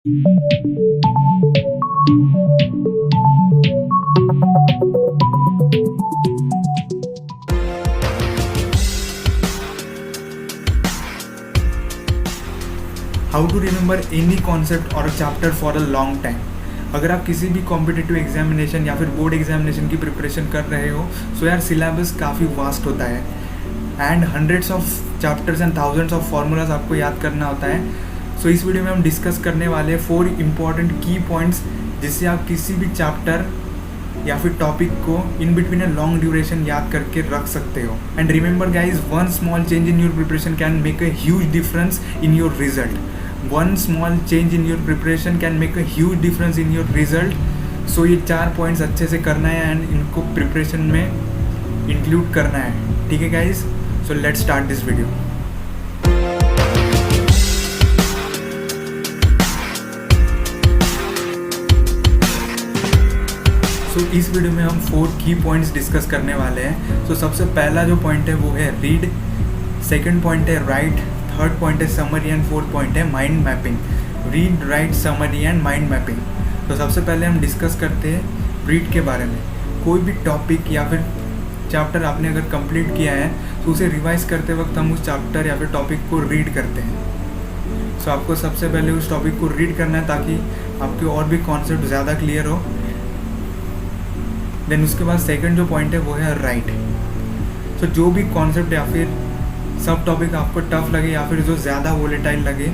How to remember any concept और chapter for a long time. अगर आप किसी भी कॉम्पिटिटिव एग्जामिनेशन या फिर बोर्ड एग्जामिनेशन की प्रिपरेशन कर रहे हो सो यार सिलेबस काफ़ी वास्ट होता है and hundreds of chapters and thousands of formulas आपको याद करना होता है। सो इस वीडियो में हम डिस्कस करने वाले 4 इंपॉर्टेंट की पॉइंट्स जिससे आप किसी भी चैप्टर या फिर टॉपिक को in between a long duration याद करके रख सकते हो। And remember guys, one small change in your preparation can make a huge difference in your result. One small change in your preparation can make a huge difference in your result. So ये 4 points अच्छे से करना है and इनको preparation में include करना है। ठीक है guys, so let's start this video. So इस वीडियो में हम 4 की पॉइंट्स डिस्कस करने वाले हैं। सो सबसे पहला जो पॉइंट है वो है रीड, सेकंड पॉइंट है राइट, थर्ड पॉइंट है समरी एंड फोर्थ पॉइंट है mind mapping. Read, right, summary and mind mapping. तो सबसे पहले हम डिस्कस करते हैं रीड के बारे में। कोई भी टॉपिक या फिर चैप्टर आपने अगर कंप्लीट किया है तो उसे रिवाइज करते वक्त हम उस चैप्टर या फिर टॉपिक को रीड करते हैं। सो आपको सबसे पहले उस टॉपिक को रीड करना है ताकि आपके और भी कॉन्सेप्ट ज़्यादा क्लियर हो। देन उसके बाद सेकंड जो पॉइंट है वो है राइट। सो जो भी कॉन्सेप्ट या फिर सब टॉपिक आपको टफ लगे या फिर जो ज़्यादा वोलेटाइल लगे,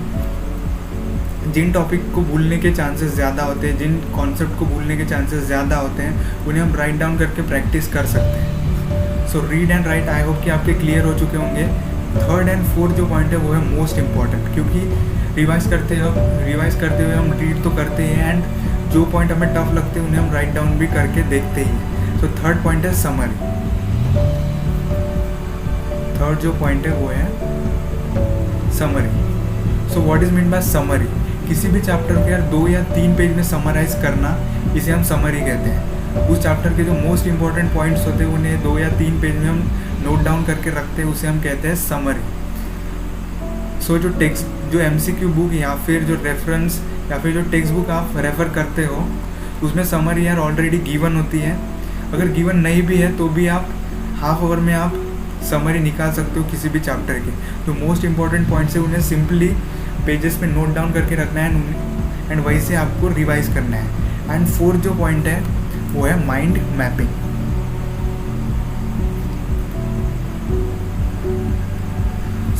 जिन टॉपिक को भूलने के चांसेस ज़्यादा होते हैं, जिन कॉन्सेप्ट को भूलने के चांसेस ज़्यादा होते हैं, उन्हें हम राइट डाउन करके प्रैक्टिस कर सकते हैं। So read and right I hope कि आपके क्लियर हो चुके होंगे। थर्ड एंड फोर्थ जो पॉइंट है वो है मोस्ट इम्पॉर्टेंट, क्योंकि रिवाइज करते हुए हम रीड तो करते हैं एंड जो पॉइंट हमें टफ लगते हैं उन्हें हम राइट डाउन भी करके देखते ही। सो थर्ड पॉइंट है समरी। थर्ड जो पॉइंट है वो है summary. So what is mean by summary? किसी भी चैप्टर को यार 2 या 3 पेज में समराइज करना, इसे हम समरी कहते हैं। उस चैप्टर के जो मोस्ट इंपॉर्टेंट पॉइंट्स होते हैं उन्हें 2 या 3 पेज में हम नोट डाउन करके रखते हैं, उसे हम कहते हैं समरी। सो जो MCQ बुक या फिर जो रेफरेंस या फिर जो टेक्स्ट बुक आप रेफ़र करते हो उसमें समरी यार ऑलरेडी गिवन होती है। अगर गिवन नहीं भी है तो भी आप हाफ आवर में आप समरी निकाल सकते हो किसी भी चैप्टर के। तो मोस्ट इंपॉर्टेंट पॉइंट्स है उन्हें सिंपली पेजेस पे नोट डाउन करके रखना है एंड वहीं से आपको रिवाइज करना है। एंड फोर्थ जो पॉइंट है वो है mind mapping.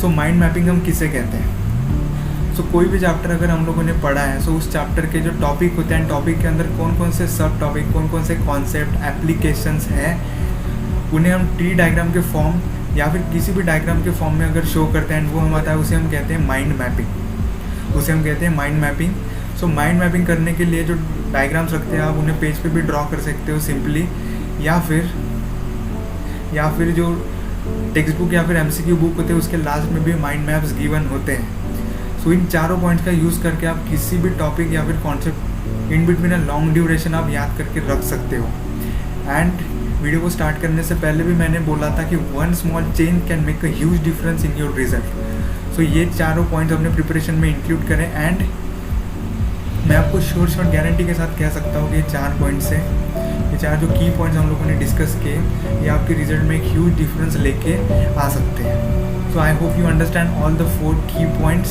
So mind mapping हम किसे कहते हैं? सो कोई भी चैप्टर अगर हम लोगों ने पढ़ा है सो उस चैप्टर के जो टॉपिक होते हैं, टॉपिक के अंदर कौन कौन से सब टॉपिक, कौन कौन से कॉन्सेप्ट, एप्लीकेशंस हैं, उन्हें हम ट्री डायग्राम के फॉर्म या फिर किसी भी डायग्राम के फॉर्म में अगर शो करते हैं वो हम आता है उसे हम कहते हैं mind mapping. So mind mapping करने के लिए जो डायग्राम्स रखते हैं आप उन्हें पेज पे भी ड्रॉ कर सकते हो सिंपली, या फिर जो टेक्स्ट बुक या फिर MCQ बुक होते हैं उसके लास्ट में भी माइंड मैप्स गिवन होते हैं। सो इन चारों पॉइंट्स का यूज़ करके आप किसी भी टॉपिक या फिर concept in between a long duration आप याद करके रख सकते हो। एंड वीडियो को स्टार्ट करने से पहले भी मैंने बोला था कि one small change can make a huge difference in your result. So ये चारों पॉइंट्स अपने प्रिपरेशन में इंक्लूड करें एंड मैं आपको श्योर गारंटी के साथ कह सकता हूँ कि ये 4 पॉइंट्स है, ये 4 जो की पॉइंट्स हम लोगों ने डिस्कस किए ये आपके रिजल्ट में एक ह्यूज डिफरेंस लेके आ सकते हैं। So I hope you understand all the 4 की पॉइंट्स।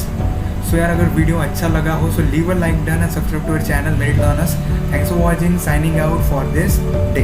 सो यार अगर वीडियो अच्छा लगा हो so leave a like done and subscribe to our channel Merit Learners. Thanks for watching, signing out for this day.